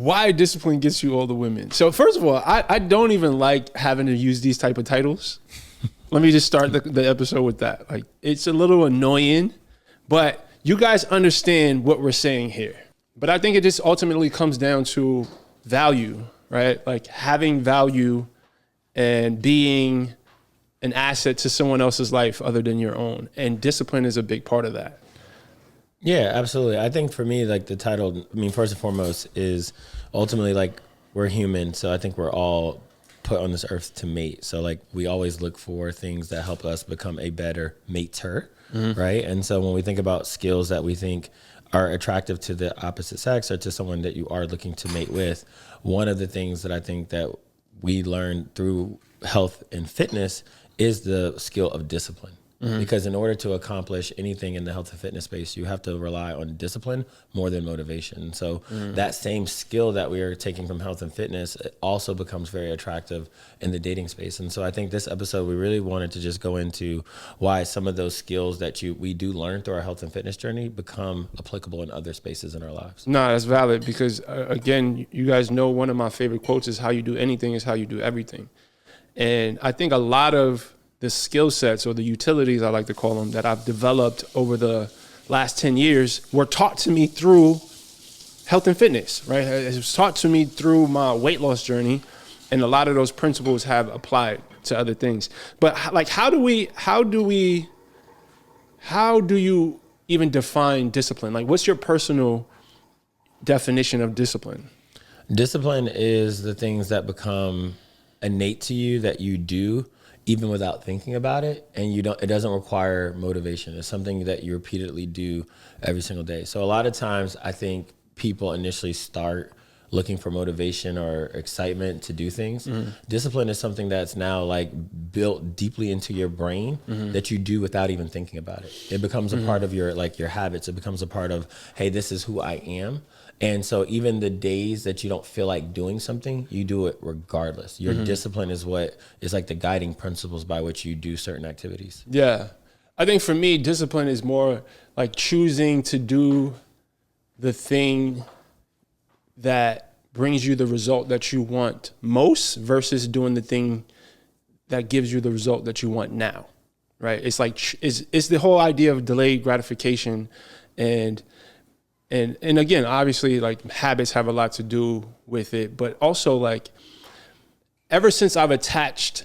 why discipline gets you all the women. So first of all, I don't even like having to use these type of titles. Let me just start the episode with that. Like, it's a little annoying, but you guys understand what we're saying here. But I think it just ultimately comes down to value, right? Like having value and being an asset to someone else's life other than your own. And discipline is a big part of that. Yeah, absolutely. I think for me, like the title, I mean, first and foremost is ultimately like we're human. So I think we're all put on this earth to mate. So like we always look for things that help us become a better mater, right? And so when we think about skills that we think are attractive to the opposite sex or to someone that you are looking to mate with, one of the things that I think that we learn through health and fitness is the skill of discipline. Because in order to accomplish anything in the health and fitness space, you have to rely on discipline more than motivation. So that same skill that we are taking from health and fitness also becomes very attractive in the dating space. And so I think this episode, we really wanted to just go into why some of those skills that we do learn through our health and fitness journey become applicable in other spaces in our lives. No, that's valid because, again, you guys know one of my favorite quotes is how you do anything is how you do everything. And I think a lot of the skill sets or the utilities, I like to call them, that I've developed over the last 10 years were taught to me through health and fitness, right? It was taught to me through my weight loss journey, and a lot of those principles have applied to other things. But like, how do you even define discipline? Like, what's your personal definition of discipline? Discipline is the things that become innate to you that you do even without thinking about it, and it doesn't require motivation. It's something that you repeatedly do every single day. So a lot of times I think people initially start looking for motivation or excitement to do things. Discipline is something that's now like built deeply into your brain that you do without even thinking about it. It becomes a part of your habits. It becomes a part of, hey, this is who I am. And so even the days that you don't feel like doing something, you do it regardless. Your discipline is what is like the guiding principles by which you do certain activities. Yeah. I think for me, discipline is more like choosing to do the thing that brings you the result that you want most versus doing the thing that gives you the result that you want now, right? It's like, it's the whole idea of delayed gratification. And again, obviously, like, habits have a lot to do with it, but also, like, ever since I've attached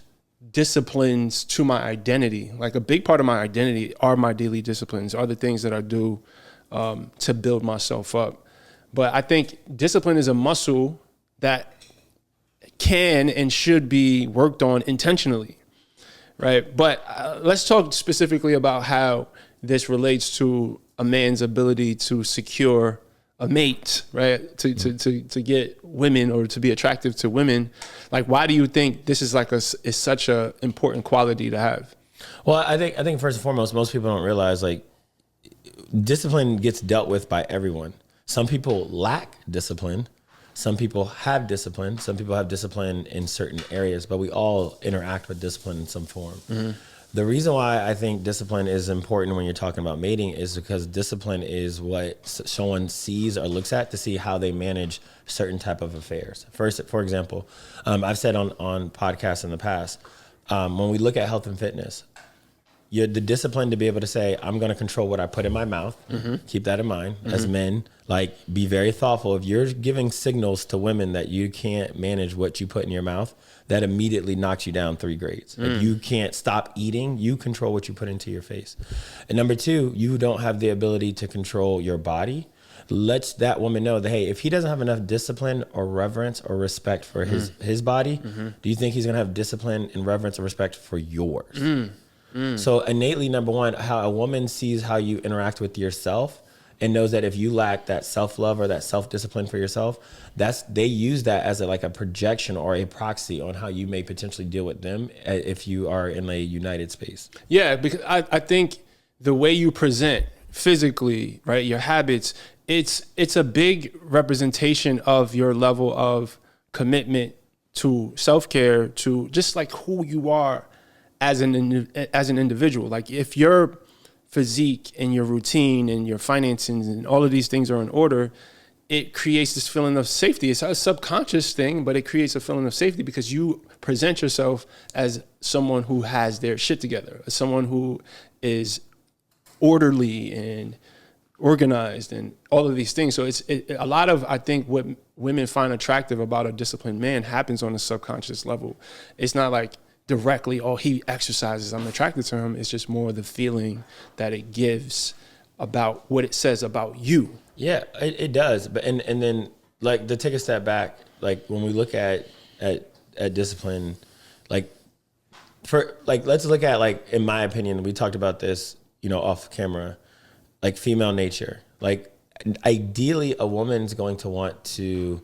disciplines to my identity, like a big part of my identity are my daily disciplines, are the things that I do to build myself up. But I think discipline is a muscle that can and should be worked on intentionally, right? But let's talk specifically about how this relates to a man's ability to secure a mate, right? To get women or to be attractive to women. Like, why do you think this is is such a important quality to have? Well, I think first and foremost, most people don't realize like discipline gets dealt with by everyone. Some people lack discipline. Some people have discipline. Some people have discipline in certain areas, but we all interact with discipline in some form. The reason why I think discipline is important when you're talking about mating is because discipline is what someone sees or looks at to see how they manage certain type of affairs. First, for example, I've said on podcasts in the past, when we look at health and fitness, you're the discipline to be able to say, I'm going to control what I put in my mouth. Keep that in mind. As men, like, be very thoughtful. If you're giving signals to women that you can't manage what you put in your mouth, that immediately knocks you down 3 grades. If you can't stop eating, you control what you put into your face. And number 2, you don't have the ability to control your body. Lets that woman know that, hey, if he doesn't have enough discipline or reverence or respect for his body, do you think he's going to have discipline and reverence or respect for yours? So innately, number 1, how a woman sees how you interact with yourself and knows that if you lack that self-love or that self-discipline for yourself, they use that as a projection or a proxy on how you may potentially deal with them if you are in a united space. Yeah, because I think the way you present physically, right, your habits, it's a big representation of your level of commitment to self-care, to just like who you are as an individual. Like, if your physique and your routine and your finances and all of these things are in order, it creates this feeling of safety. It's a subconscious thing, but it creates a feeling of safety because you present yourself as someone who has their shit together, as someone who is orderly and organized and all of these things. So a lot of, I think, what women find attractive about a disciplined man happens on a subconscious level. It's not like directly, oh, he exercises, I'm attracted to him. It's just more the feeling that it gives about what it says about you. Yeah, it does. But and then like to take a step back, like when we look at discipline, like let's look at, like, in my opinion, we talked about this, off camera, like female nature. Like ideally a woman's going to want to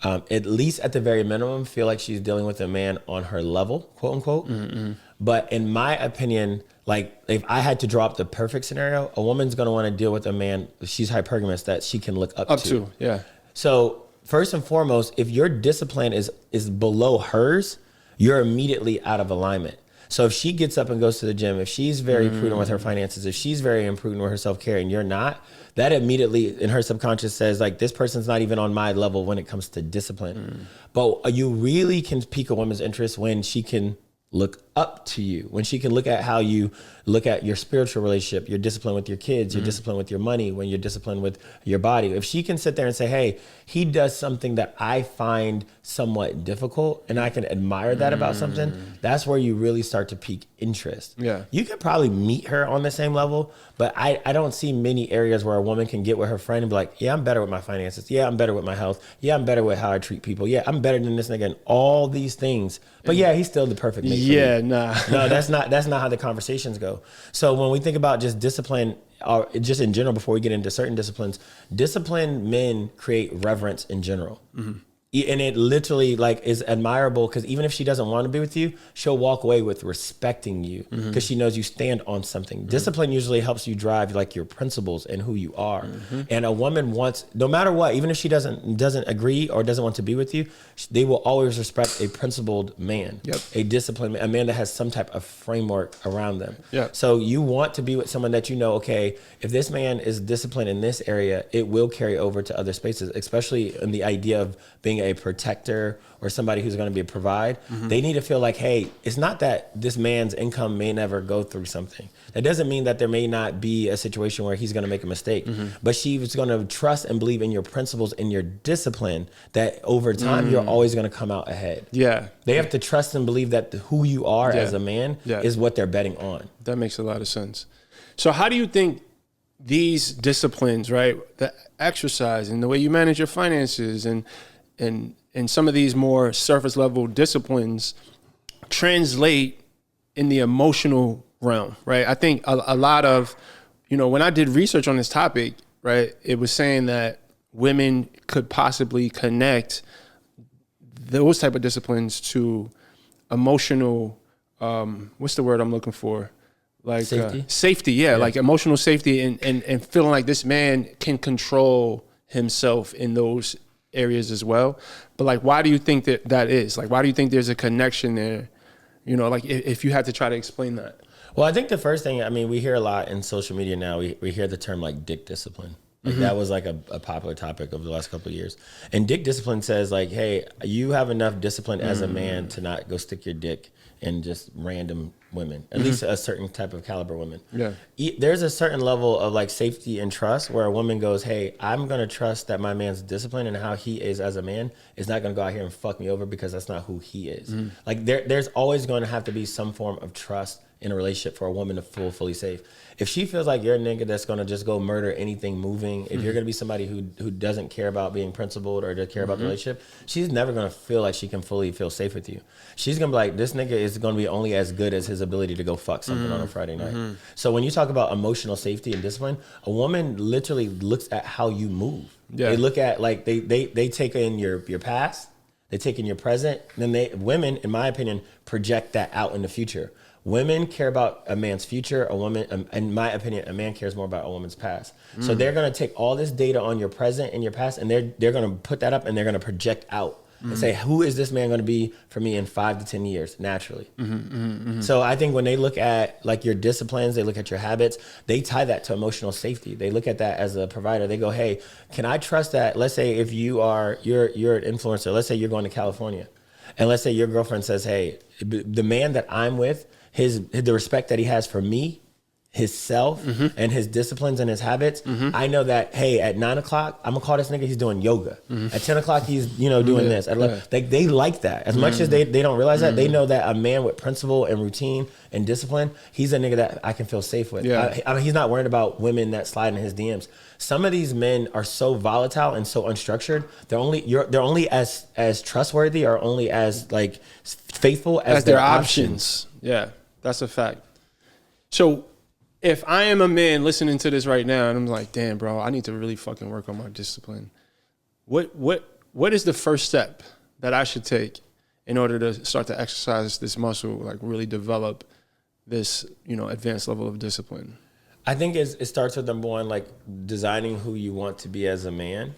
at least at the very minimum feel like she's dealing with a man on her level, quote unquote. Mm-hmm. But in my opinion, like if I had to draw up the perfect scenario, a woman's going to want to deal with a man, she's hypergamous, that she can look up to. Yeah. So first and foremost, if your discipline is below hers, you're immediately out of alignment. So if she gets up and goes to the gym, if she's very prudent with her finances, if she's very imprudent with her self-care and you're not, that immediately in her subconscious says, like, this person's not even on my level when it comes to discipline. But you really can pique a woman's interest when she can look up to you, when she can look at how you look at your spiritual relationship, your discipline with your kids, your discipline with your money, when you're disciplined with your body. If she can sit there and say, hey, he does something that I find somewhat difficult and I can admire that about something, that's where you really start to pique interest. Yeah. You could probably meet her on the same level, but I don't see many areas where a woman can get with her friend and be like, yeah, I'm better with my finances. Yeah, I'm better with my health. Yeah, I'm better with how I treat people. Yeah, I'm better than this nigga and all these things. But yeah, he's still the perfect mate. Yeah, nah. No, that's not how the conversations go. So when we think about just discipline, or just in general, before we get into certain disciplines, disciplined men create reverence in general. Mm-hmm. And it literally, like, is admirable because even if she doesn't want to be with you, she'll walk away with respecting you because she knows you stand on something. Discipline usually helps you drive, like, your principles and who you are. And a woman wants, no matter what, even if she doesn't agree or doesn't want to be with you, they will always respect a principled man, a disciplined man, a man that has some type of framework around them. So you want to be with someone that you know, okay, if this man is disciplined in this area, it will carry over to other spaces, especially in the idea of being a protector or somebody who's going to be a provide. They need to feel like, hey, it's not that this man's income may never go through something. That doesn't mean that there may not be a situation where he's going to make a mistake, but she's going to trust and believe in your principles and your discipline that over time you're always going to come out ahead. Yeah. They have to trust and believe that who you are as a man is what they're betting on. That makes a lot of sense. So how do you think these disciplines, right, the exercise and the way you manage your finances and some of these more surface level disciplines translate in the emotional realm, right? I think a lot of, when I did research on this topic, right, it was saying that women could possibly connect those type of disciplines to emotional, what's the word I'm looking for? Like safety, yeah, like emotional safety and feeling like this man can control himself in those areas as well. But like, why do you think that is? Like, why do you think there's a connection there? Like if you had to try to explain that. Well, I think the first thing, I mean, we hear a lot in social media now, we hear the term like dick discipline. Like that was like a popular topic over the last couple of years. And dick discipline says like, hey, you have enough discipline as a man to not go stick your dick in just random women, at least a certain type of caliber women. Yeah. There's a certain level of like safety and trust where a woman goes, hey, I'm going to trust that my man's discipline and how he is as a man is not going to go out here and fuck me over because that's not who he is. Like there's always going to have to be some form of trust in a relationship for a woman to feel fully safe. If she feels like you're a nigga that's going to just go murder anything moving, if you're going to be somebody who doesn't care about being principled or doesn't care about the relationship, she's never going to feel like she can fully feel safe with you. She's going to be like, this nigga is going to be only as good as his ability to go fuck something on a Friday night. So when you talk about emotional safety and discipline, a woman literally looks at how you move. Yeah. They look at like, they take in your past, they take in your present, and then women, in my opinion, project that out in the future. Women care about a man's future. A woman, in my opinion, a man cares more about a woman's past. So they're going to take all this data on your present and your past, and they're going to put that up and they're going to project out and say, who is this man going to be for me in 5 to 10 years naturally? So I think when they look at like your disciplines, they look at your habits, they tie that to emotional safety. They look at that as a provider. They go, hey, can I trust that? Let's say if you're an influencer, let's say you're going to California, and let's say your girlfriend says, hey, the man that I'm with, the respect that he has for me, his self and his disciplines and his habits. I know that, hey, at 9 o'clock, I'm gonna call this nigga, he's doing yoga. At 10 o'clock, he's, doing this. At 11, they like that. As much as they don't realize that, they know that a man with principle and routine and discipline, he's a nigga that I can feel safe with. I mean, he's not worried about women that slide in his DMs. Some of these men are so volatile and so unstructured. They're only as trustworthy or only as like faithful as their options. Yeah, that's a fact. So if I am a man listening to this right now and I'm like, damn, bro, I need to really fucking work on my discipline. What is the first step that I should take in order to start to exercise this muscle, like really develop this, advanced level of discipline? I think it starts with number one, like designing who you want to be as a man,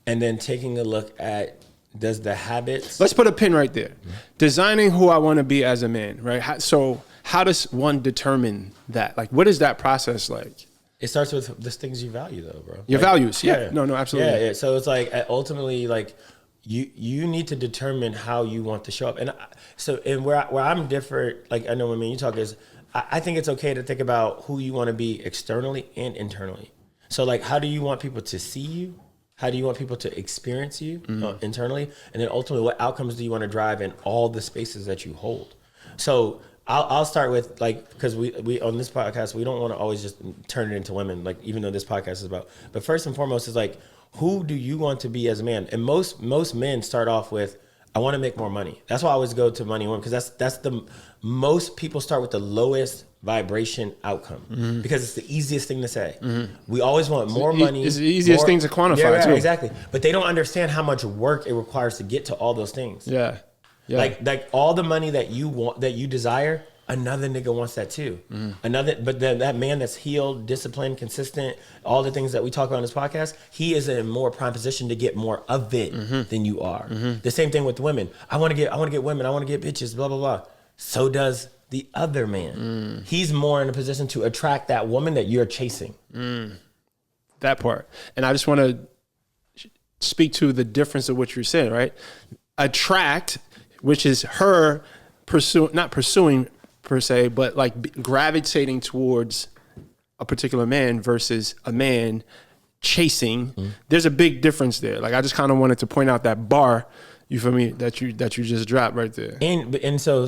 and then taking a look at does the habits. Let's put a pin right there. Designing who I want to be as a man, right? So how does one determine that? Like, what is that process like? It starts with the things you value, though, bro. Your values, yeah. No, absolutely. Yeah. So it's like ultimately, like you need to determine how you want to show up, and where I'm different. Like I know when me and you talk is, I think it's okay to think about who you want to be externally and internally. So like, how do you want people to see you? How do you want people to experience you internally? And then ultimately, what outcomes do you want to drive in all the spaces that you hold? So I'll start with like, because we on this podcast, we don't want to always just turn it into women, like even though this podcast is about, but first and foremost is like, who do you want to be as a man? And most men start off with, I want to make more money. That's why I always go to money and women, because that's the most people start with the lowest vibration outcome because it's the easiest thing to say. We always want more money. It's the easiest thing to quantify too. Exactly. But they don't understand how much work it requires to get to all those things. Yeah. Like all the money that you want, that you desire, another nigga wants that too. But then that man that's healed, disciplined, consistent, all the things that we talk about on this podcast, he is in a more prime position to get more of it than you are. The same thing with women. I want to get women. I want to get bitches. Blah blah blah. So does the other man. He's more in a position to attract that woman that you're chasing. That part. And I just want to speak to the difference of what you're saying, right? Attract, which is her not pursuing per se, but like gravitating towards a particular man versus a man chasing. There's a big difference there. Like I just kind of wanted to point out that bar, you feel me, that you just dropped right there. And so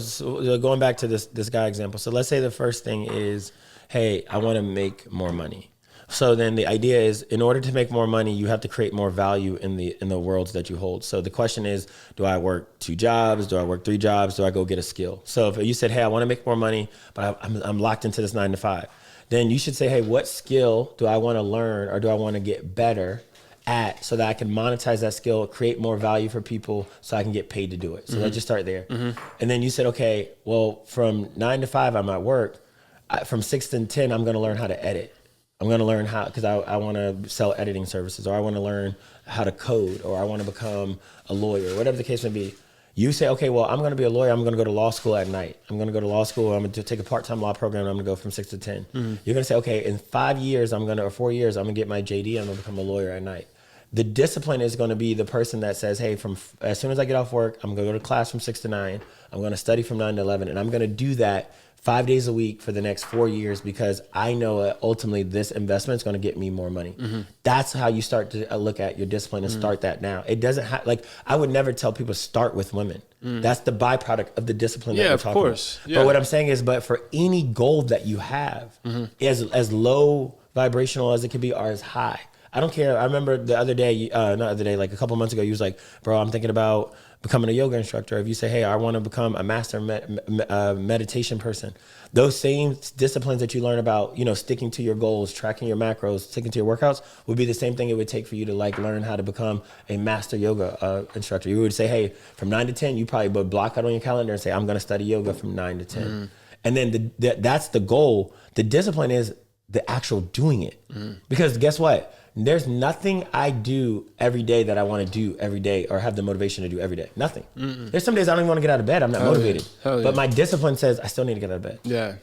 going back to this guy example. So let's say the first thing is, hey, I want to make more money. So then the idea is, in order to make more money, you have to create more value in the worlds that you hold. So the question is, do I work 2 jobs? Do I work 3 jobs? Do I go get a skill? So if you said, hey, I want to make more money, but I'm locked into this 9 to 5, then you should say, hey, what skill do I want to learn or do I want to get better at so that I can monetize that skill, create more value for people so I can get paid to do it. So let's just start there. And then you said, okay, well, from 9 to 5, I'm at work. From 6 to 10, I'm going to learn how to edit. I'm going to learn how, because I want to sell editing services, or I want to learn how to code, or I want to become a lawyer, whatever the case may be. You say, okay, well, I'm going to be a lawyer. I'm going to go to law school at night. I'm going to go to law school. I'm going to take a part-time law program. And I'm going to go from 6 to 10. You're going to say, okay, in 5 years, or 4 years, I'm going to get my JD. I'm going to become a lawyer at night. The discipline is going to be the person that says, hey, as soon as I get off work, I'm going to go to class from 6 to 9. I'm going to study from 9 to 11. And I'm going to do that 5 days a week for the next 4 years because I know that ultimately this investment is going to get me more money. That's how you start to look at your discipline and start that now. It doesn't have, like, I would never tell people start with women. That's the byproduct of the discipline that we're talking about. Yeah. But what I'm saying is, but for any goal that you have, as low vibrational as it could be or as high, I don't care. I remember the other day, like a couple months ago, you was like, bro, I'm thinking about becoming a yoga instructor. If you say, hey, I want to become a master meditation person, those same disciplines that you learn about, sticking to your goals, tracking your macros, sticking to your workouts would be the same thing it would take for you to like learn how to become a master yoga instructor. You would say, hey, from 9 to 10, you probably would block out on your calendar and say, I'm going to study yoga from 9 to 10. And then that's the goal. The discipline is the actual doing it. Because guess what? There's nothing I do every day that I want to do every day or have the motivation to do every day. Nothing. There's some days I don't even want to get out of bed. I'm not motivated. But my discipline says I still need to get out of bed. Yeah.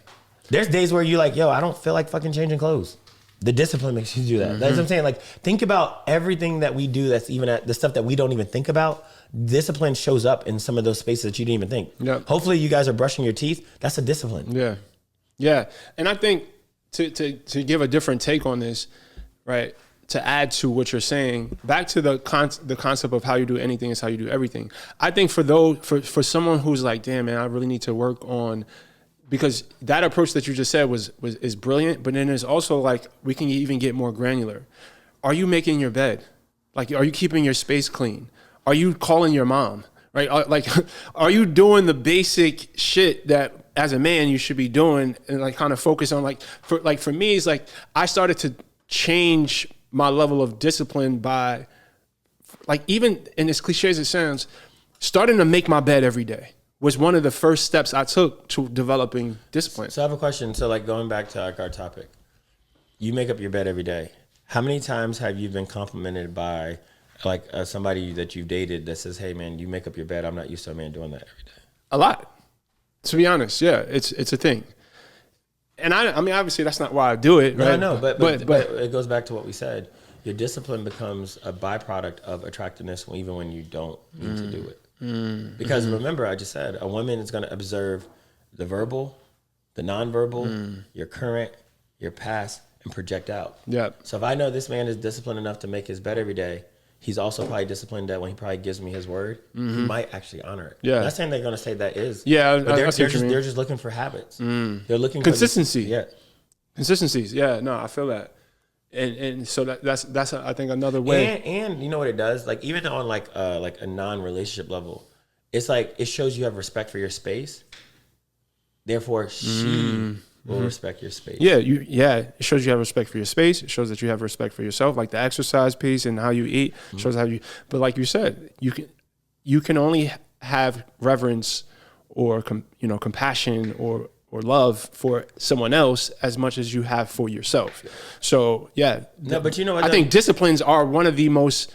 There's days where you're like, yo, I don't feel like fucking changing clothes. The discipline makes you do that. That's what I'm saying. Like, think about everything that we do that's even at the stuff that we don't even think about. Discipline shows up in some of those spaces that you didn't even think. Yep. Hopefully you guys are brushing your teeth. That's a discipline. Yeah. Yeah. And I think to give a different take on this, right, to add to what you're saying, back to the concept of how you do anything is how you do everything. I think for someone who's like, damn, man, I really need to work on, because that approach that you just said is brilliant, but then there's also like, we can even get more granular. Are you making your bed? Like, are you keeping your space clean? Are you calling your mom? Right? Are you doing the basic shit that as a man you should be doing, and like kind of focus on for me, it's like I started to change my level of discipline by, like, even in as cliche as it sounds, starting to make my bed every day was one of the first steps I took to developing discipline. So I have a question. So like going back to like our topic, you make up your bed every day. How many times have you been complimented by like somebody that you've dated that says, hey man, you make up your bed. I'm not used to a man doing that every day. A lot, to be honest. Yeah, it's a thing. And I mean, obviously that's not why I do it. Right? No, I know, but it goes back to what we said. Your discipline becomes a byproduct of attractiveness even when you don't need to do it. Because remember, I just said a woman is going to observe the verbal, the nonverbal, your current, your past, and project out. Yeah. So if I know this man is disciplined enough to make his bed every day, he's also probably disciplined that when he probably gives me his word, he might actually honor it. Yeah. I'm not saying they're going to say that is. Yeah, but they're just looking for habits. They're looking for consistency. Yeah. Consistencies. Yeah. No, I feel that. And so that's I think another way. And you know what it does? Like even on like a non-relationship level, it's like it shows you have respect for your space. Therefore, she will respect your space. Yeah, it shows you have respect for your space. It shows that you have respect for yourself, like the exercise piece and how you eat. Shows how you. But like you said, you can only have reverence or compassion or love for someone else as much as you have for yourself. So yeah. No, but you know what? I think disciplines are one of the most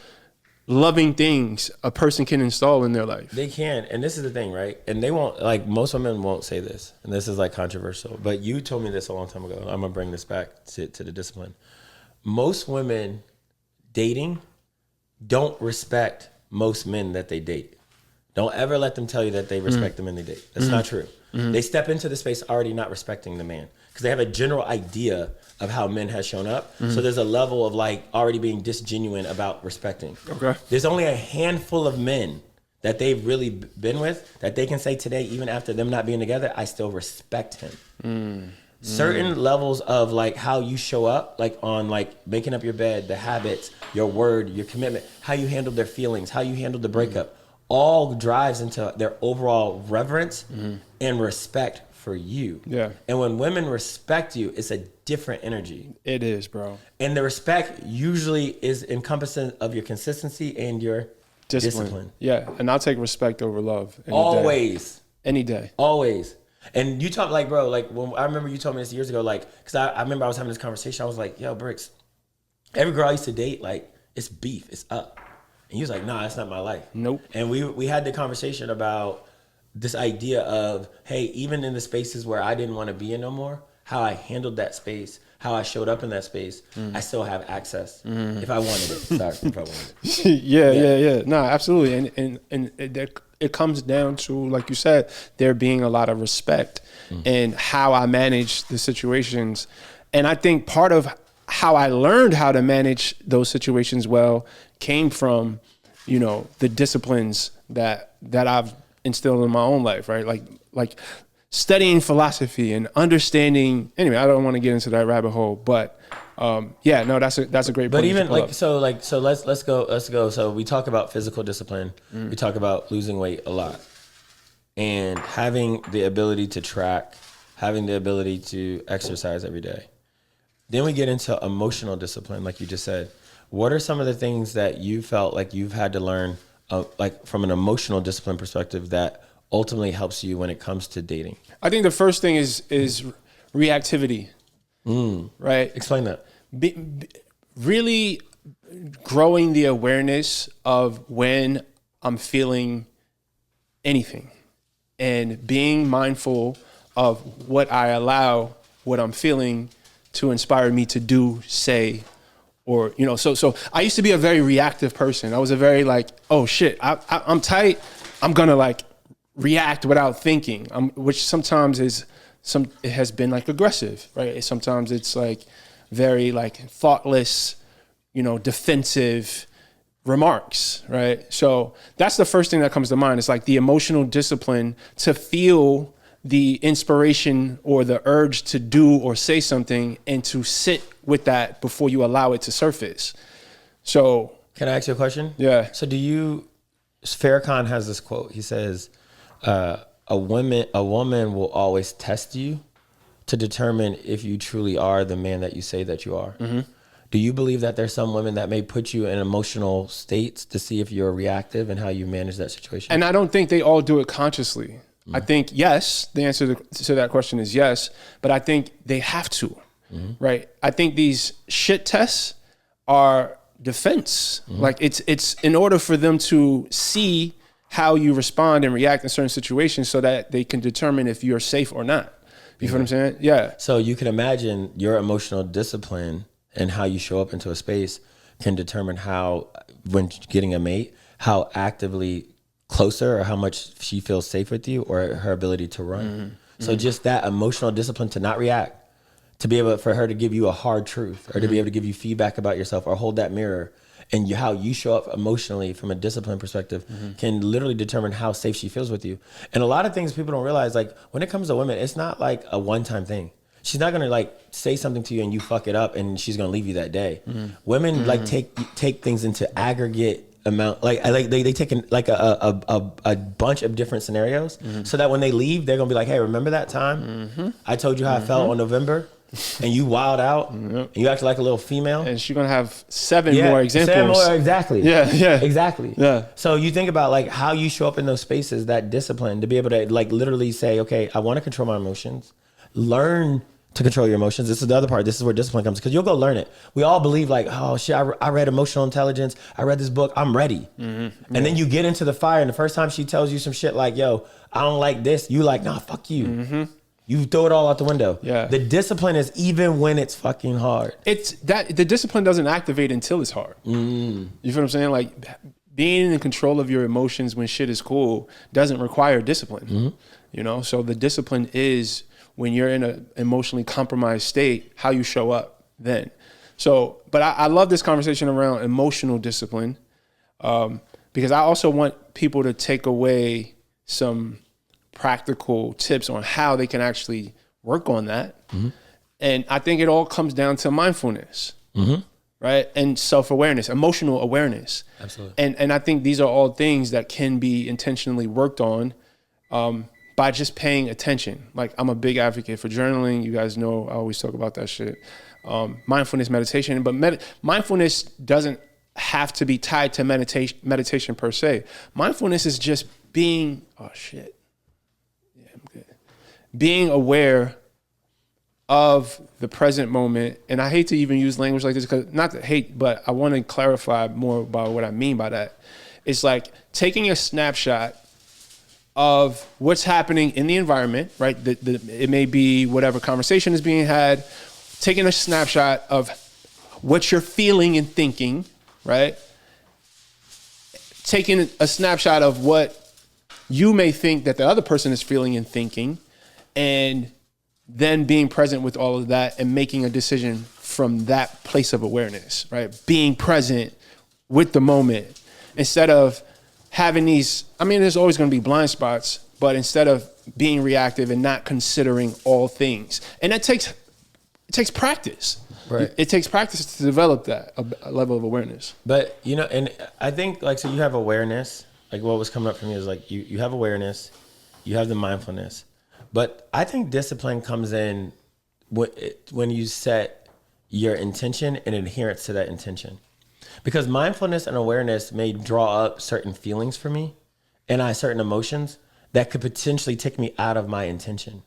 loving things a person can install in their life. They can. And this is the thing, right? And they won't, like most women won't say this. And this is like controversial. But you told me this a long time ago. I'm going to bring this back to the discipline. Most women dating don't respect most men that they date. Don't ever let them tell you that they respect the men they date. That's not true. They step into the space already not respecting the man because they have a general idea of how men has shown up. So there's a level of like already being disgenuine about respecting. Okay. There's only a handful of men that they've really been with that they can say today, even after them not being together, I still respect him. Certain levels of like how you show up, like on like making up your bed, the habits, your word, your commitment, how you handle their feelings, how you handle the breakup, all drives into their overall reverence and respect for you. Yeah. And when women respect you, it's a different energy. It is, bro. And the respect usually is encompassing of your consistency and your discipline. Yeah. And I'll take respect over love. Always. Any day. Always. And you talk like, bro, like when I remember you told me this years ago, like, cause I remember I was having this conversation. I was like, yo, Brix, every girl I used to date, like it's beef, it's up. And he was like, nah, that's not my life. Nope. And we had the conversation about this idea of, hey, even in the spaces where I didn't want to be in no more, how I handled that space, how I showed up in that space, I still have access if I wanted it. Sorry, if I wanted it. Yeah. No, absolutely. And it comes down to, like you said, there being a lot of respect and how I manage the situations. And I think part of how I learned how to manage those situations well came from, the disciplines that I've instilled in my own life, right? Like studying philosophy and understanding. Anyway, I don't want to get into that rabbit hole, but that's a great point. But even so let's go. So we talk about physical discipline. We talk about losing weight a lot, and having the ability to track, having the ability to exercise every day. Then we get into emotional discipline, like you just said. What are some of the things that you felt like you've had to learn, like from an emotional discipline perspective, that ultimately helps you when it comes to dating? I think the first thing is reactivity. right? Explain that. Really growing the awareness of when I'm feeling anything and being mindful of what I allow what I'm feeling to inspire me to do, say, or, you know, so I used to be a very reactive person. I was a very like, oh shit, I'm tight. I'm gonna like react without thinking, which sometimes it has been like aggressive, right? Sometimes it's like very like thoughtless, you know, defensive remarks, right? So that's the first thing that comes to mind. It's like the emotional discipline to feel the inspiration or the urge to do or say something and to sit with that before you allow it to surface. So can I ask you a question? Yeah. So Farrakhan has this quote. He says, a woman will always test you to determine if you truly are the man that you say that you are. Mm-hmm. Do you believe that there's some women that may put you in emotional states to see if you're reactive and how you manage that situation? And I don't think they all do it consciously. I think, yes, the answer to that question is yes, but I think they have to, right? I think these shit tests are defense. Like it's in order for them to see how you respond and react in certain situations so that they can determine if you're safe or not. You feel what I'm saying? Yeah. So you can imagine your emotional discipline and how you show up into a space can determine how, when getting a mate, how actively closer or how much she feels safe with you or her ability to run. So just that emotional discipline to not react, to be able for her to give you a hard truth or to be able to give you feedback about yourself or hold that mirror, and how you show up emotionally from a discipline perspective can literally determine how safe she feels with you. And a lot of things people don't realize, like when it comes to women, it's not like a one-time thing. She's not gonna like say something to you and you fuck it up and she's gonna leave you that day. Women like take things into aggregate amount, they take in like a bunch of different scenarios, so that when they leave, they're gonna be like, hey, remember that time I told you how I felt on November, and you wild out, and you acted like a little female, and she's gonna have seven more examples. 7 more, exactly. Yeah, exactly. Yeah. So you think about like how you show up in those spaces, that discipline to be able to like literally say, okay, I want to control my emotions, learn to control your emotions. This is the other part. This is where discipline comes, because you'll go learn it. We all believe like, oh shit, I read emotional intelligence. I read this book. I'm ready. And then you get into the fire, and the first time she tells you some shit like, yo, I don't like this, you like, nah, fuck you. You throw it all out the window. Yeah. The discipline is even when it's fucking hard. It's that the discipline doesn't activate until it's hard. You feel what I'm saying? Like being in control of your emotions when shit is cool doesn't require discipline. You know, so the discipline is when you're in an emotionally compromised state, how you show up then. So, but I love this conversation around emotional discipline, because I also want people to take away some practical tips on how they can actually work on that. And I think it all comes down to mindfulness, right? And self-awareness, emotional awareness. Absolutely. And I think these are all things that can be intentionally worked on, by just paying attention. Like I'm a big advocate for journaling. You guys know I always talk about that shit. Mindfulness, meditation, but mindfulness doesn't have to be tied to meditation per se. Mindfulness is just being, being aware of the present moment. And I hate to even use language like this, because not to hate, but I want to clarify more about what I mean by that. It's like taking a snapshot of what's happening in the environment, right? It may be whatever conversation is being had, taking a snapshot of what you're feeling and thinking, right? Taking a snapshot of what you may think that the other person is feeling and thinking, and then being present with all of that and making a decision from that place of awareness, right? Being present with the moment instead of having these, there's always going to be blind spots, but instead of being reactive and not considering all things. And it takes practice. Right. It takes practice to develop that a level of awareness. But, you know, and I think like, so you have awareness, like what was coming up for me is like, you have awareness, you have the mindfulness, but I think discipline comes in when you set your intention and adherence to that intention. Because mindfulness and awareness may draw up certain feelings for me and certain emotions that could potentially take me out of my intention.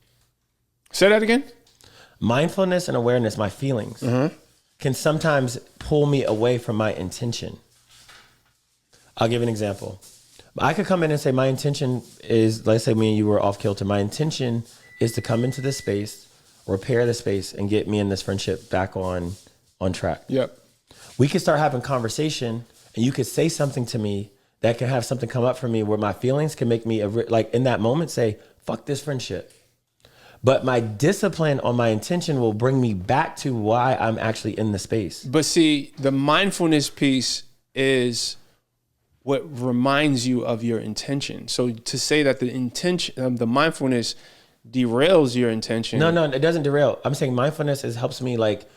Say that again. mindfulness and awareness, my feelings, can sometimes pull me away from my intention. I'll give an example. I could come in and say my intention is, let's say me and you were off kilter. My intention is to come into this space, repair the space, and get me and this friendship back on track. Yep. We could start having conversation, and you could say something to me that can have something come up for me where my feelings can make me, like in that moment, say, fuck this friendship. But my discipline on my intention will bring me back to why I'm actually in the space. But see, the mindfulness piece is what reminds you of your intention. So to say that the intention, the mindfulness derails your intention. No, it doesn't derail. I'm saying mindfulness helps me, like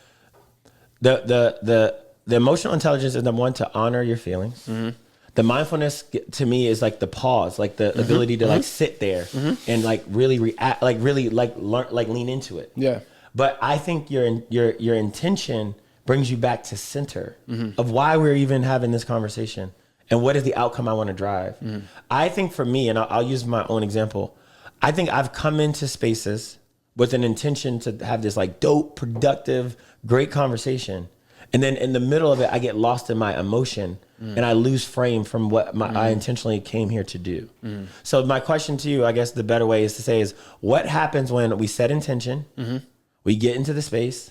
the emotional intelligence is number one, to honor your feelings. Mm-hmm. The mindfulness to me is like the pause, like the ability to like sit there and like really react, like really like learn, like lean into it. Yeah. But I think your intention brings you back to center of why we're even having this conversation and what is the outcome I want to drive. I think for me, and I'll use my own example. I think I've come into spaces with an intention to have this like dope, productive, great conversation. And then in the middle of it, I get lost in my emotion and I lose frame from what I intentionally came here to do. So my question to you, I guess the better way is to say is, what happens when we set intention, we get into the space,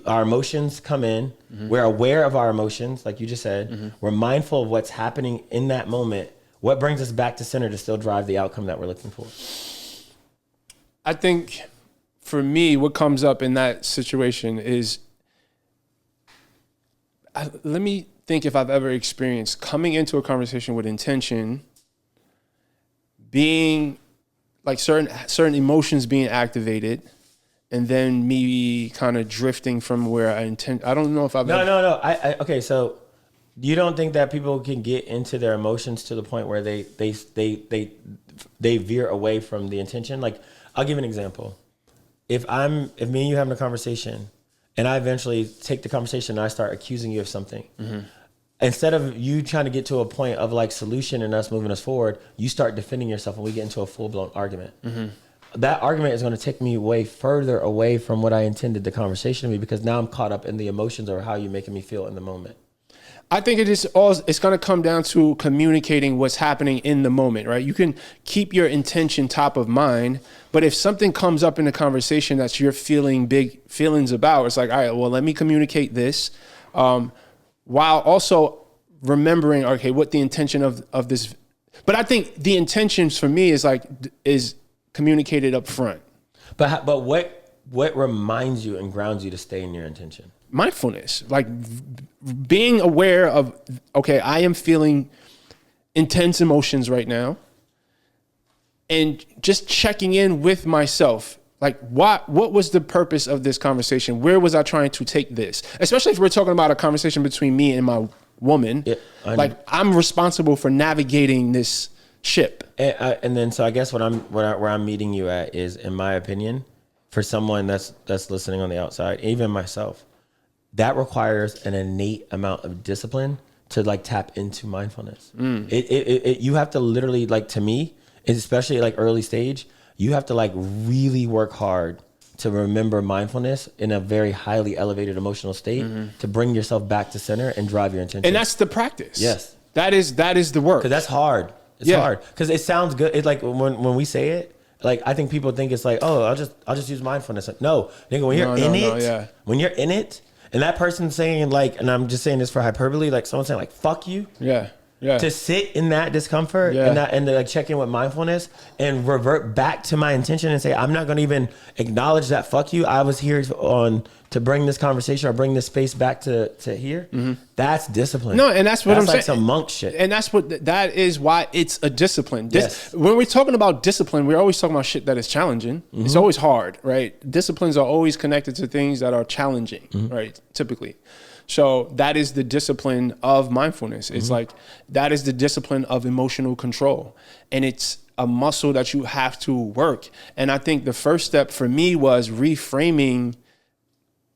our emotions come in, we're aware of our emotions, like you just said, we're mindful of what's happening in that moment. What brings us back to center to still drive the outcome that we're looking for? I think for me, what comes up in that situation is, let me think if I've ever experienced coming into a conversation with intention, being like certain emotions being activated, and then me kind of drifting from where I intend. I don't know if I've No. Okay, so you don't think that people can get into their emotions to the point where they veer away from the intention? Like, I'll give an example. If me and you having a conversation, and I eventually take the conversation and I start accusing you of something, instead of you trying to get to a point of like solution and us moving us forward, you start defending yourself and we get into a full-blown argument. That argument is going to take me way further away from what I intended the conversation to be, because now I'm caught up in the emotions or how you're making me feel in the moment. I think it's going to come down to communicating what's happening in the moment, right? You can keep your intention top of mind, but if something comes up in the conversation that you're feeling big feelings about, it's like, all right, well, let me communicate this, while also remembering, okay, what the intention of this. But I think the intentions for me is communicated up front. But what reminds you and grounds you to stay in your intention? Mindfulness, like being aware of, okay, I am feeling intense emotions right now, and just checking in with myself. Like, what was the purpose of this conversation? Where was I trying to take this? Especially if we're talking about a conversation between me and my woman. Yeah, like, I'm responsible for navigating this ship. And then, so I guess where I'm meeting you at is, in my opinion, for someone that's listening on the outside, even myself, that requires an innate amount of discipline to like tap into mindfulness. You have to literally, like, to me, especially like early stage, you have to like really work hard to remember mindfulness in a very highly elevated emotional state to bring yourself back to center and drive your intention. And that's the practice. Yes. That is the work. Because that's hard. It's hard. Because it sounds good. It's like when we say it, like, I think people think it's like, oh, I'll just use mindfulness. Like, no, nigga, when you're in it, and that person's saying, like, and I'm just saying this for hyperbole, like someone saying like, fuck you. Yeah. To sit in that discomfort and to like check in with mindfulness and revert back to my intention and say, I'm not going to even acknowledge that fuck you. I was here to bring this conversation or bring this space back to here. That's discipline. No, and that's what I'm saying. That's like some monk shit. And that is why it's a discipline. Yes. When we're talking about discipline, we're always talking about shit that is challenging. It's always hard, right? Disciplines are always connected to things that are challenging, right? Typically. So that is the discipline of mindfulness. It's like, that is the discipline of emotional control. And it's a muscle that you have to work. And I think the first step for me was reframing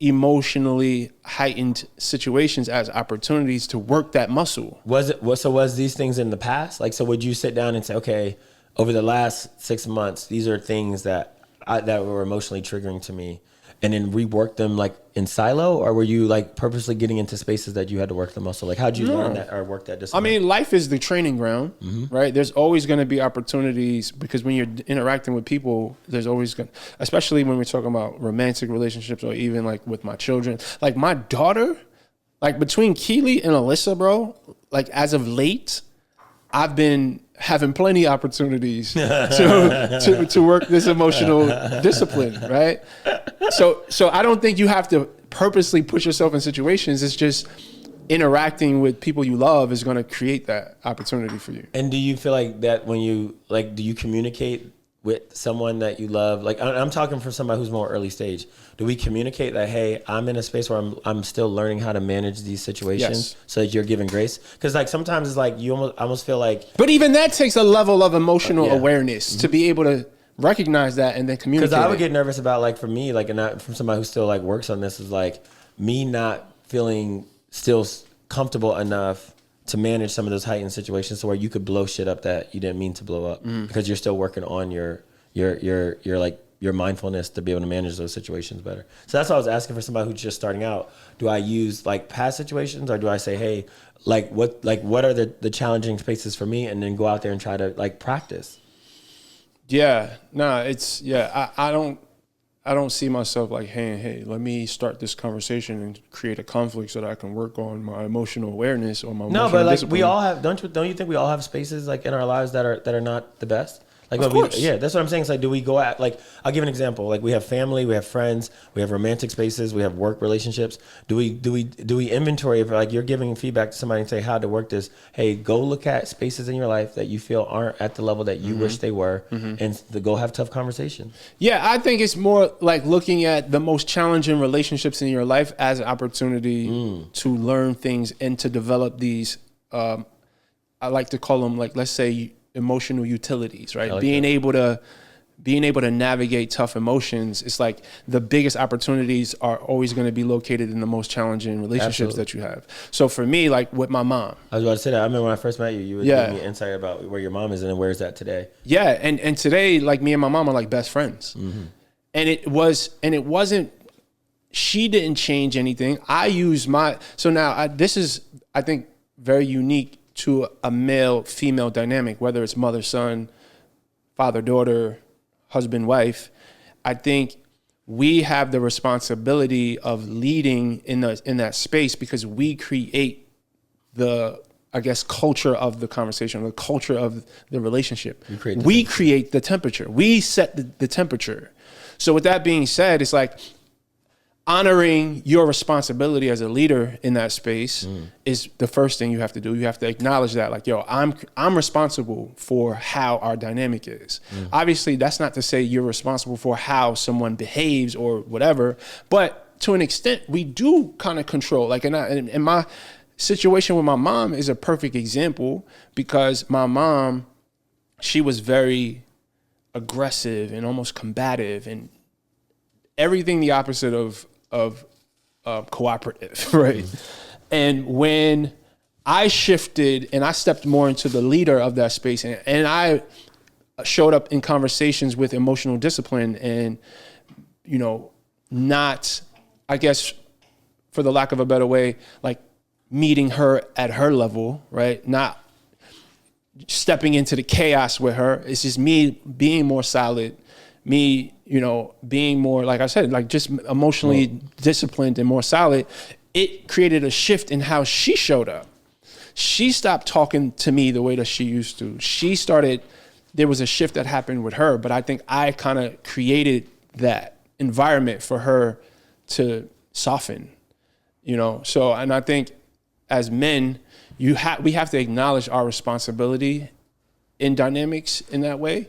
emotionally heightened situations as opportunities to work that muscle. Was these things in the past? Like, so would you sit down and say, okay, over the last 6 months, these are things that were emotionally triggering to me. and then rework them like in silo, or were you like purposely getting into spaces that you had to work the muscle? Like how'd you learn that or work that discipline? I mean, life is the training ground, right? There's always going to be opportunities because when you're interacting with people, there's always going to, especially when we're talking about romantic relationships or even like with my children. Like my daughter, like between Keely and Alyssa, bro, like as of late, I've been having plenty of opportunities to work this emotional discipline, right? So I don't think you have to purposely put yourself in situations. It's just interacting with people you love is going to create that opportunity for you. And do you feel like that when you like, do you communicate with someone that you love? Like I'm talking for somebody who's more early stage. Do we communicate that, hey, I'm in a space where I'm still learning how to manage these situations, so that you're giving grace? Because like sometimes it's like you almost feel like. But even that takes a level of emotional awareness to be able to recognize that and then communicate. Because I would get nervous about like for me, like, and not from somebody who still like works on this, is like me not feeling still comfortable enough to manage some of those heightened situations, so where you could blow shit up that you didn't mean to blow up, because you're still working on your like your mindfulness to be able to manage those situations better. So that's why I was asking for somebody who's just starting out. Do I use like past situations, or do I say, hey, like what are the challenging spaces for me, and then go out there and try to like practice? Yeah, no, it's I don't see myself like, hey, let me start this conversation and create a conflict so that I can work on my emotional awareness or my emotional but like discipline. we all have, don't you think we all have spaces like in our lives that are not the best? Like, of course. That's what I'm saying. It's like, do we go at, like, I'll give an example. Like, we have family, we have friends, we have romantic spaces, we have work relationships. Do we inventory if like you're giving feedback to somebody and say how to work this? Hey, go look at spaces in your life that you feel aren't at the level that you wish they were, and to go have tough conversations. Yeah, I think it's more like looking at the most challenging relationships in your life as an opportunity to learn things and to develop these. I like to call them, like, let's say, emotional utilities, right? Like being able to navigate tough emotions. It's like the biggest opportunities are always going to be located in the most challenging relationships that you have. So for me, like with my mom, I was about to say that. I remember when I first met you, you would give me insight about where your mom is and where is that today. Yeah. And today, like me and my mom are like best friends. And it wasn't, she didn't change anything. I use this is, I think, very unique to a male-female dynamic, whether it's mother-son, father-daughter, husband-wife. I think we have the responsibility of leading in that space because we create the, I guess, culture of the conversation, the culture of the relationship. We create the temperature. We set the temperature. So with that being said, it's like honoring your responsibility as a leader in that space is the first thing you have to do. You have to acknowledge that, like, yo, I'm responsible for how our dynamic is. Obviously, that's not to say you're responsible for how someone behaves or whatever, but to an extent, we do kind of control. Like, in my situation with my mom is a perfect example because my mom, she was very aggressive and almost combative and everything the opposite of cooperative, right? And when I shifted and I stepped more into the leader of that space, and I showed up in conversations with emotional discipline and, not, I guess, for the lack of a better way, like meeting her at her level, right? Not stepping into the chaos with her. It's just me being more solid, me, being more, like I said, like just emotionally disciplined and more solid. It created a shift in how she showed up. She stopped talking to me the way that she used to. There was a shift that happened with her, but I think I kind of created that environment for her to soften, So, and I think as men, we have to acknowledge our responsibility in dynamics in that way.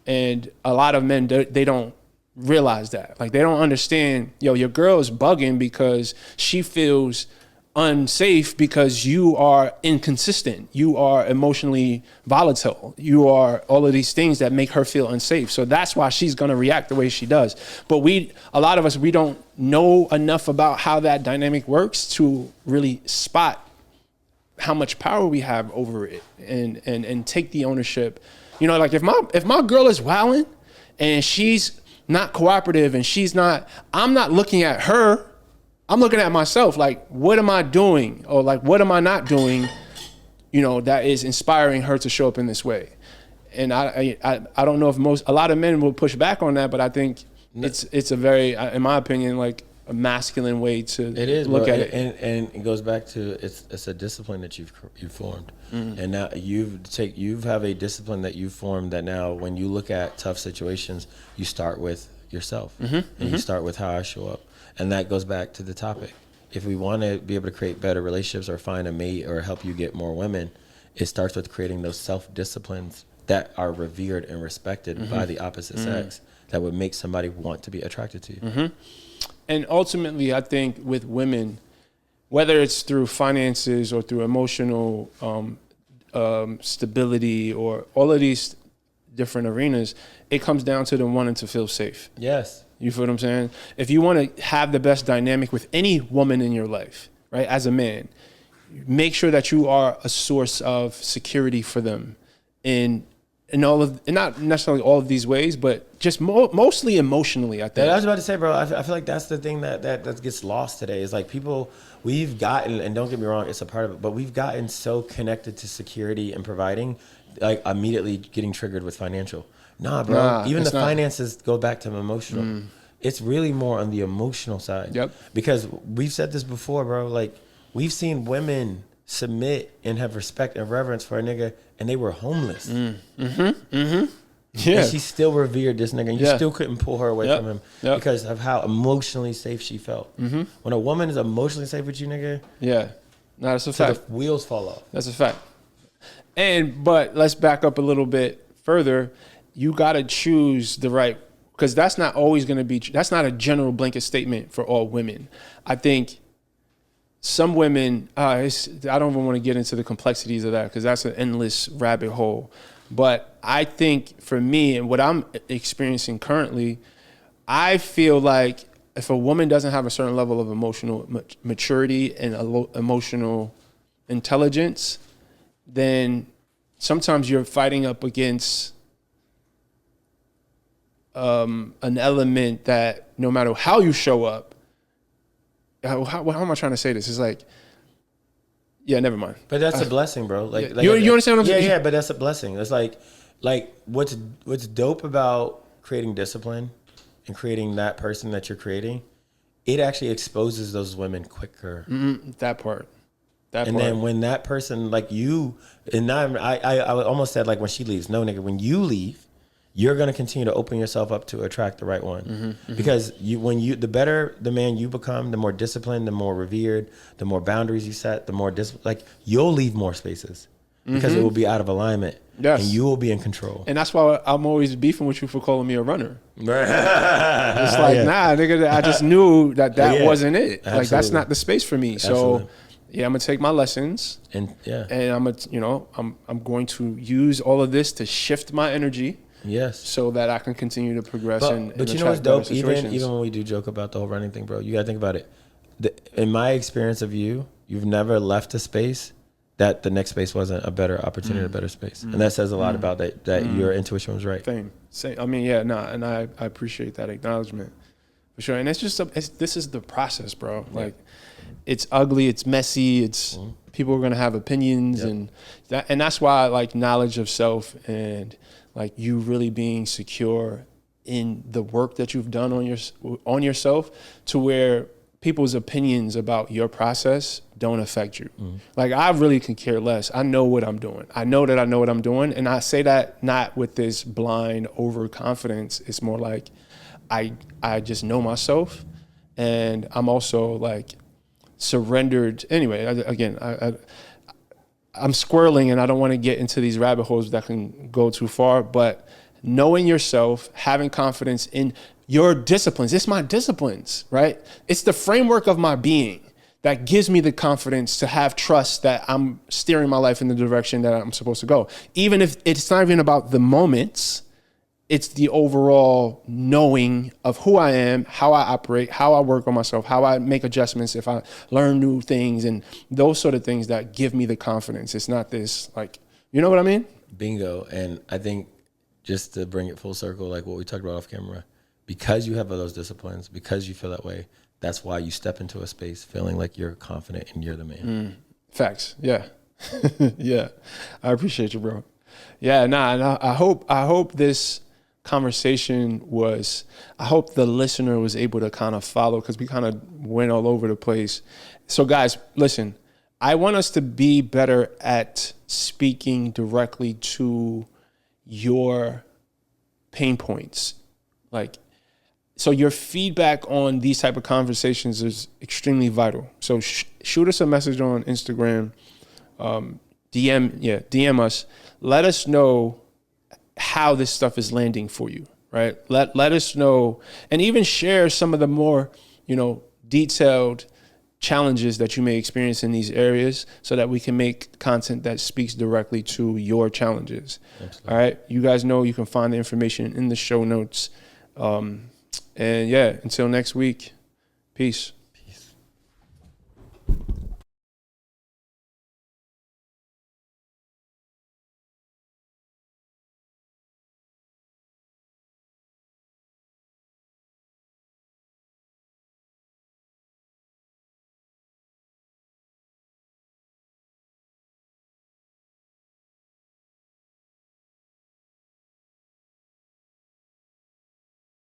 And a lot of men, they don't realize that. Like, they don't understand, your girl is bugging because she feels unsafe because you are inconsistent. You are emotionally volatile. You are all of these things that make her feel unsafe. So that's why she's going to react the way she does. But a lot of us, we don't know enough about how that dynamic works to really spot how much power we have over it and take the ownership. Like if my girl is wilding and she's not cooperative and I'm not looking at her. I'm looking at myself. Like, what am I doing? Or like, what am I not doing, that is inspiring her to show up in this way? And I don't know if a lot of men will push back on that, but I think it's a very, in my opinion, like a masculine way to look at it. And it goes back to it's a discipline that you've formed, and now you have a discipline that you've formed that now when you look at tough situations, you start with yourself, and you start with how I show up, and that goes back to the topic. If we want to be able to create better relationships or find a mate or help you get more women, it starts with creating those self-disciplines that are revered and respected by the opposite sex that would make somebody want to be attracted to you. And ultimately, I think with women, whether it's through finances or through emotional stability or all of these different arenas, it comes down to them wanting to feel safe. Yes. You feel what I'm saying? If you want to have the best dynamic with any woman in your life, right, as a man, make sure that you are a source of security for them in all of, and not necessarily all of these ways, but just mostly emotionally, I think. I was about to say, bro, I feel like that's the thing that gets lost today is like people, we've gotten, and don't get me wrong, it's a part of it, but we've gotten so connected to security and providing, like immediately getting triggered with financial. Nah, bro, even the finances go back to emotional. It's really more on the emotional side. Yep. Because we've said this before, bro, like we've seen women submit and have respect and reverence for a nigga, and they were homeless. Yeah. And she still revered this nigga, and you still couldn't pull her away from him because of how emotionally safe she felt. When a woman is emotionally safe with you, nigga, that's a fact. The wheels fall off. That's a fact. But let's back up a little bit further. You got to choose the right, because that's not always going to be, that's not a general blanket statement for all women. I think some women, I don't even want to get into the complexities of that because that's an endless rabbit hole. But I think for me and what I'm experiencing currently, I feel like if a woman doesn't have a certain level of emotional maturity and emotional intelligence, then sometimes you're fighting up against an element that no matter how you show up, how am I trying to say this? It's like, never mind. But that's a blessing, bro. Like you understand what I'm saying? Yeah, but that's a blessing. It's like what's dope about creating discipline and creating that person that you're creating, it actually exposes those women quicker. That part. Then when that person like you, and now I almost said like when she leaves, no nigga, when you leave, you're gonna continue to open yourself up to attract the right one, because the better the man you become, the more disciplined, the more revered, the more boundaries you set, the more like you'll leave more spaces because it will be out of alignment. Yes, and you will be in control. And that's why I'm always beefing with you for calling me a runner. It's like nah, nigga, I just knew that wasn't it. Absolutely. Like that's not the space for me. So. Absolutely. I'm gonna take my lessons, and I'm going to use all of this to shift my energy. Yes. So that I can continue to progress. But you know what's dope? Even when we do joke about the whole running thing, bro, you gotta think about it. In my experience of you've never left a space that the next space wasn't a better opportunity, a better space, and that says a lot about that your intuition was right. Same. I mean, and I appreciate that acknowledgement for sure. And it's just this is the process, bro. Like. It's ugly, it's messy, it's people are gonna have opinions, and that's why I like knowledge of self and like you really being secure in the work that you've done on yourself to where people's opinions about your process don't affect you. Like I really can care less. I know what I'm doing. I know that I know what I'm doing, and I say that not with this blind overconfidence. It's more like I just know myself, and I'm also like surrendered. Anyway, I'm squirreling and I don't want to get into these rabbit holes that can go too far, but knowing yourself, having confidence in your disciplines, it's my disciplines, right? It's the framework of my being that gives me the confidence to have trust that I'm steering my life in the direction that I'm supposed to go. Even if it's not even about the moments, it's the overall knowing of who I am, how I operate, how I work on myself, how I make adjustments if I learn new things, and those sort of things that give me the confidence. It's not this, like, you know what I mean? Bingo. And I think just to bring it full circle, like what we talked about off camera, because you have those disciplines, because you feel that way, that's why you step into a space feeling like you're confident and you're the man. Facts. Yeah. Yeah. I appreciate you, bro. Yeah. Nah, I hope this conversation I hope the listener was able to kind of follow, because we kind of went all over the place. So guys, listen, I want us to be better at speaking directly to your pain points. Like, so your feedback on these type of conversations is extremely vital. So shoot us a message on Instagram, DM us. Let us know how this stuff is landing for you, right? Let us know, and even share some of the more, detailed challenges that you may experience in these areas, so that we can make content that speaks directly to your challenges. Absolutely. All right. You guys know you can find the information in the show notes. And yeah, until next week, peace.